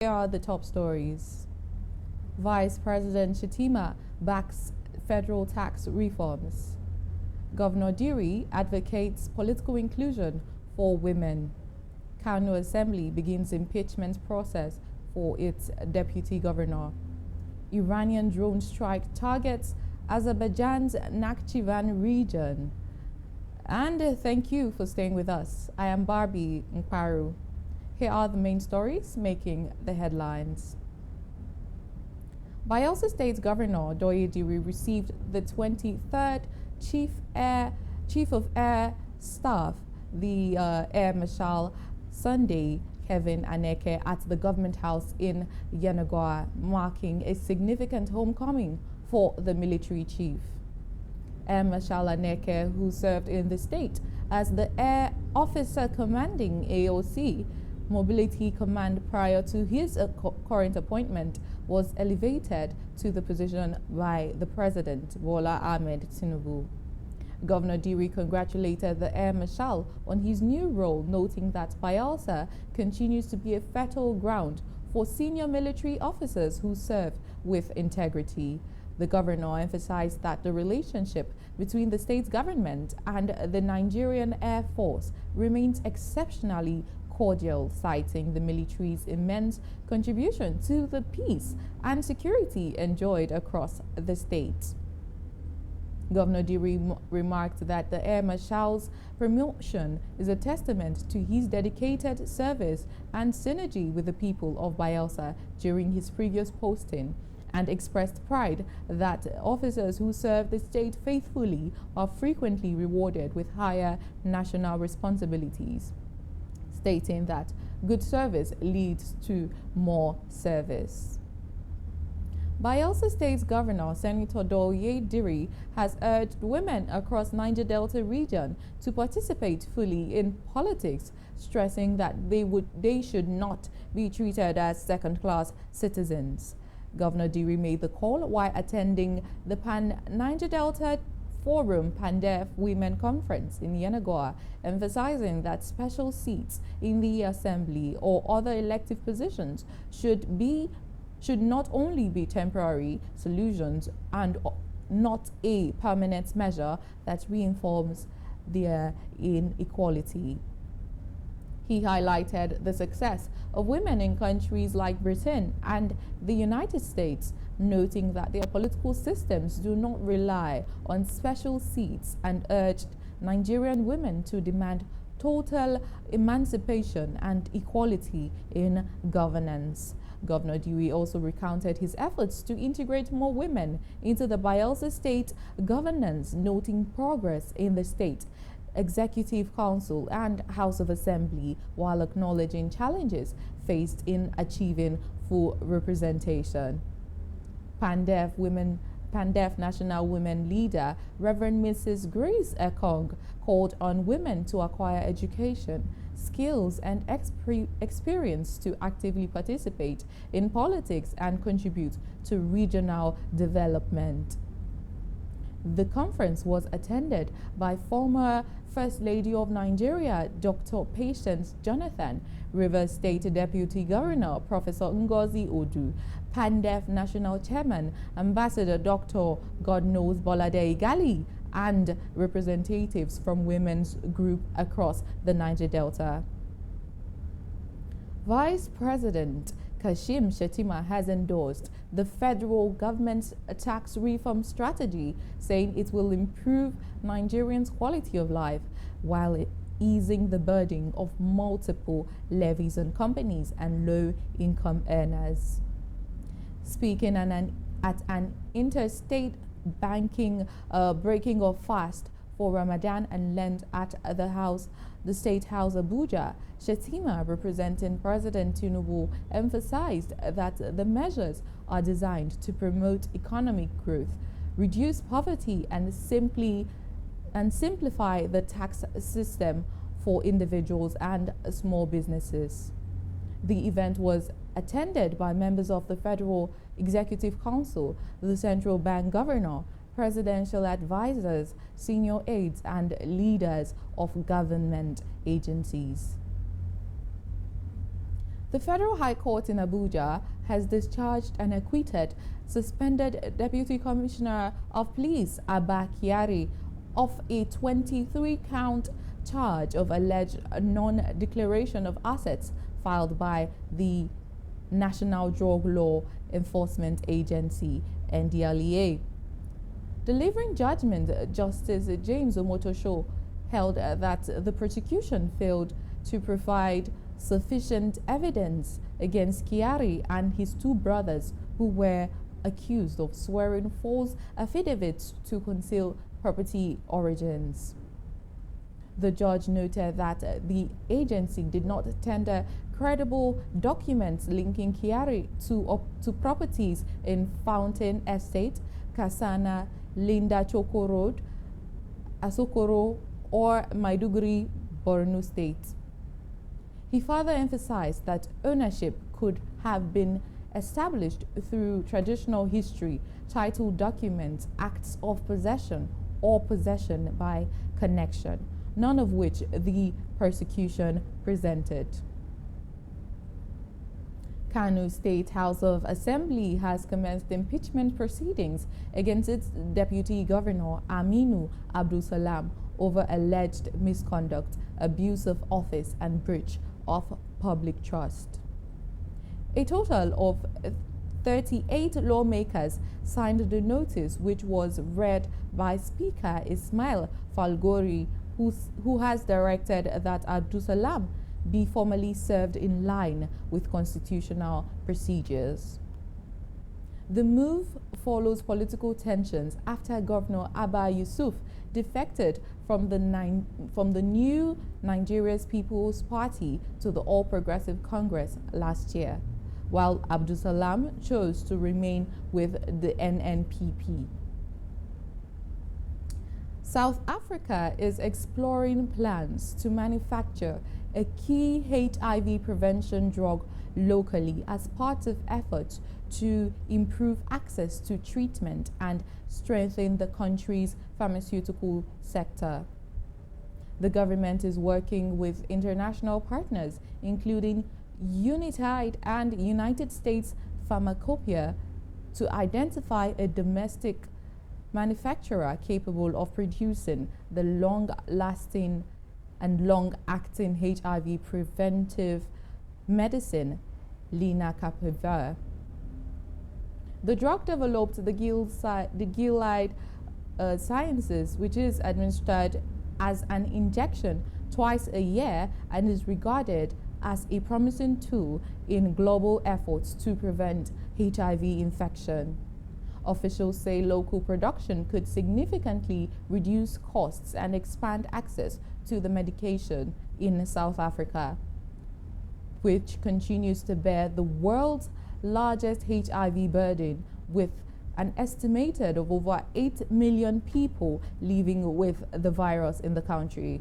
Here are the top stories. Vice President Shettima backs federal tax reforms. Governor Diri advocates political inclusion for women. Kano Assembly begins impeachment process for its deputy governor. Iranian drone strike targets Azerbaijan's Nakhchivan region. And thank you for staying with us. I am Barbie Mkparu. Here are the main stories making the headlines. Bayelsa State Governor Doye Diri received the 23rd Chief of Air Staff, the Air Marshal Sunday Kevin Aneke, at the government house in Yenagoa, marking a significant homecoming for the military chief. Air Marshal Aneke, who served in the state as the Air Officer Commanding AOC Mobility Command prior to his current appointment, was elevated to the position by the President, Bola Ahmed Tinubu. Governor Diri congratulated the Air Marshal on his new role, noting that Bayelsa continues to be a fertile ground for senior military officers who serve with integrity. The governor emphasized that the relationship between the state's government and the Nigerian Air Force remains exceptionally cordial, citing the military's immense contribution to the peace and security enjoyed across the state. Governor Diri remarked that the Air Marshal's promotion is a testament to his dedicated service and synergy with the people of Bayelsa during his previous posting, and expressed pride that officers who serve the state faithfully are frequently rewarded with higher national responsibilities, stating that good service leads to more service. Bayelsa State's Governor, Senator Doye Diri, has urged women across Niger Delta region to participate fully in politics, stressing that they should not be treated as second-class citizens. Governor Diri made the call while attending the Pan-Niger Delta Forum Pandef Women Conference in Yenagoa, emphasizing that special seats in the assembly or other elective positions should not only be temporary solutions and not a permanent measure that reinforces their inequality. He highlighted the success of women in countries like Britain and the United States, noting that their political systems do not rely on special seats, and urged Nigerian women to demand total emancipation and equality in governance. Governor Dewey also recounted his efforts to integrate more women into the Bayelsa State governance, noting progress in the state Executive Council and House of Assembly, while acknowledging challenges faced in achieving full representation. Pandef National Women Leader, Reverend Mrs. Grace Ekong, called on women to acquire education, skills, and experience to actively participate in politics and contribute to regional development. The conference was attended by former First Lady of Nigeria, Dr. Patience Jonathan, Rivers State Deputy Governor, Professor Ngozi Odu, Pandef National Chairman, Ambassador Dr. Godknows Bolade Gali, and representatives from women's groups across the Niger Delta. Vice President Kashim Shettima has endorsed the federal government's tax reform strategy, saying it will improve Nigerians' quality of life while easing the burden of multiple levies on companies and low-income earners. Speaking at an interstate banking breaking of fast for Ramadan and Lent at the State House Abuja, Shettima, representing President Tinubu, emphasized that the measures are designed to promote economic growth, reduce poverty, and simplify the tax system for individuals and small businesses. The event was attended by members of the Federal Executive Council, the Central Bank Governor, presidential advisors, senior aides, and leaders of government agencies. The Federal High Court in Abuja has discharged and acquitted suspended Deputy Commissioner of Police Abba Kyari of a 23-count charge of alleged non-declaration of assets filed by the National Drug Law Enforcement Agency, NDLEA. Delivering judgment, Justice James Omotosho held that the prosecution failed to provide sufficient evidence against Kyari and his two brothers who were accused of swearing false affidavits to conceal property origins. The judge noted that the agency did not tender credible documents linking Kyari to properties in Fountain Estate, Kasana, Linda Choko Road, Asokoro, or Maiduguri, Borno State. He further emphasized that ownership could have been established through traditional history, title documents, acts of possession, or possession by connection, none of which the prosecution presented. Kano State House of Assembly has commenced impeachment proceedings against its Deputy Governor Aminu Abdul Salam over alleged misconduct, abuse of office, and breach of public trust. A total of 38 lawmakers signed the notice, which was read by Speaker Ismail Falgori, who has directed that Abdul Salam be formally served in line with constitutional procedures. The move follows political tensions after Governor Abba Yusuf defected from the new Nigeria's People's Party to the All Progressive Congress last year, while Abdul Salam chose to remain with the NNPP. South Africa is exploring plans to manufacture a key HIV prevention drug locally as part of efforts to improve access to treatment and strengthen the country's pharmaceutical sector. The government is working with international partners, including Unitide and United States Pharmacopoeia, to identify a domestic manufacturer capable of producing the long-lasting and long-acting HIV preventive medicine, lenacapavir. The drug developed the Gilead Sciences, which is administered as an injection twice a year and is regarded as a promising tool in global efforts to prevent HIV infection. Officials say local production could significantly reduce costs and expand access to the medication in South Africa, which continues to bear the world's largest HIV burden, with an estimated of over 8 million people living with the virus in the country.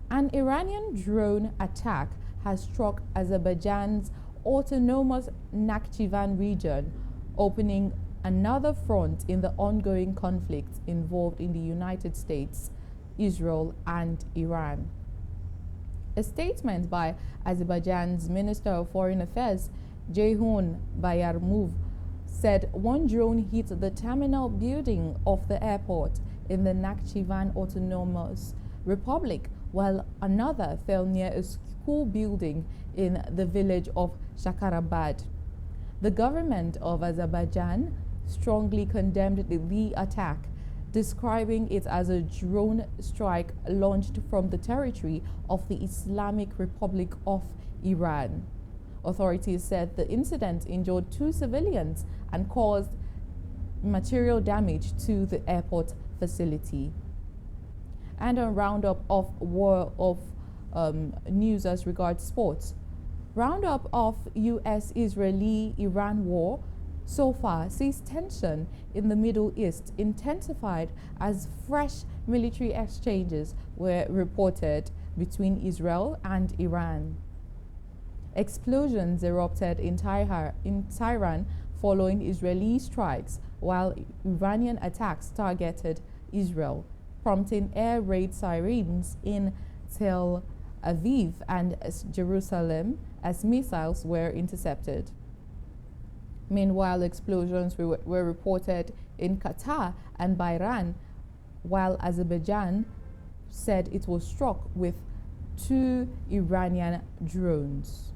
An Iranian drone attack has struck Azerbaijan's autonomous Nakhchivan region, opening another front in the ongoing conflict involved in the United States, Israel, and Iran. A statement by Azerbaijan's Minister of Foreign Affairs, Ceyhun Bayramov, said one drone hit the terminal building of the airport in the Nakhchivan Autonomous Republic, while another fell near a school building in the village of Shakarabad. The government of Azerbaijan strongly condemned the attack, describing it as a drone strike launched from the territory of the Islamic Republic of Iran. Authorities said the incident injured 2 civilians and caused material damage to the airport facility. And a roundup of news as regards sports. Roundup of U.S.-Israeli-Iran war so far sees tension in the Middle East intensified as fresh military exchanges were reported between Israel and Iran. Explosions erupted in Tehran following Israeli strikes, while Iranian attacks targeted Israel, prompting air raid sirens in Tel Aviv and Jerusalem as missiles were intercepted. Meanwhile, explosions were reported in Qatar and Bahrain, while Azerbaijan said it was struck with 2 Iranian drones.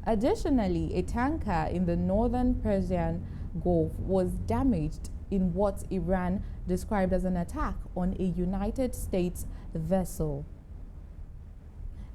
Additionally, a tanker in the northern Persian Gulf was damaged in what Iran described as an attack on a United States vessel.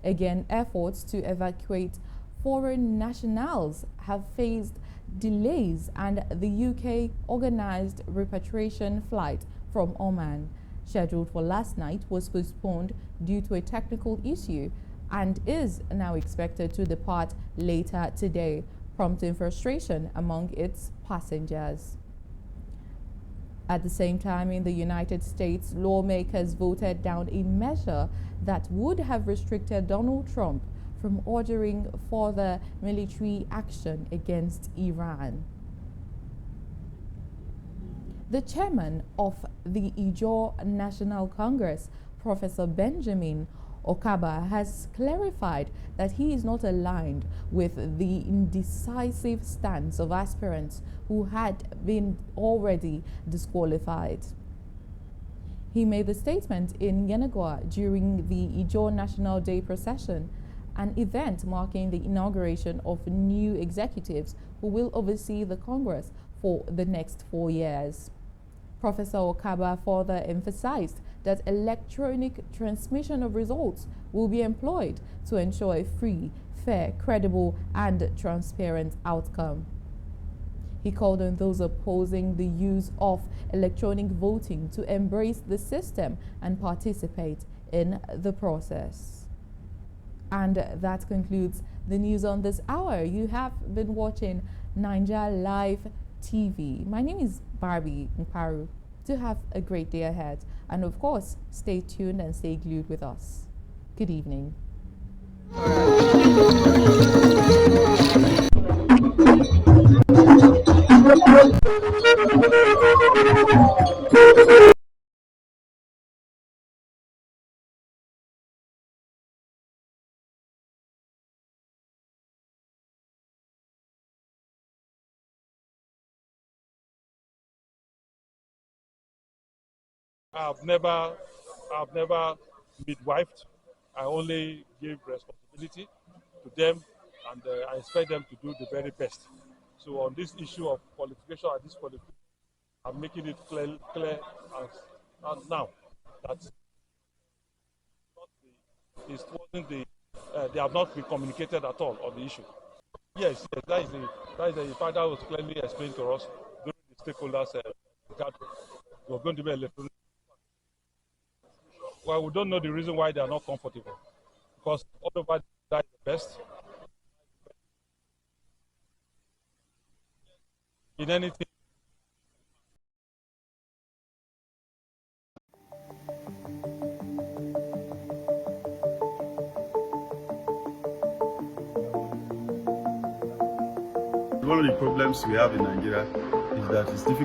Again, efforts to evacuate foreign nationals have faced delays, and the UK organized repatriation flight from Oman, scheduled for last night, was postponed due to a technical issue and is now expected to depart later today, prompting frustration among its passengers. At the same time, in the United States, lawmakers voted down a measure that would have restricted Donald Trump from ordering further military action against Iran. The chairman of the Ijaw National Congress, Professor Benjamin Okaba, has clarified that he is not aligned with the indecisive stance of aspirants who had been already disqualified. He made the statement in Yenagoa during the Ijaw National Day procession, an event marking the inauguration of new executives who will oversee the Congress for the next 4 years. Professor Okaba further emphasized that electronic transmission of results will be employed to ensure a free, fair, credible, and transparent outcome. He called on those opposing the use of electronic voting to embrace the system and participate in the process. And that concludes the news on this hour. You have been watching Niger Live TV. My name is Barbie Mkparu. Do have a great day ahead. And of course, stay tuned and stay glued with us. Good evening. I've never midwifed. I only give responsibility to them, and I expect them to do the very best. So on this issue of qualification and disqualification, I'm making it clear as now that it wasn't they have not been communicated at all on the issue. Yes, that is the fact that was clearly explained to us during the stakeholders gathering. We're going to be electronic. Well, we don't know the reason why they are not comfortable, because all over that is the best in anything. One of the problems we have in Nigeria is that it's difficult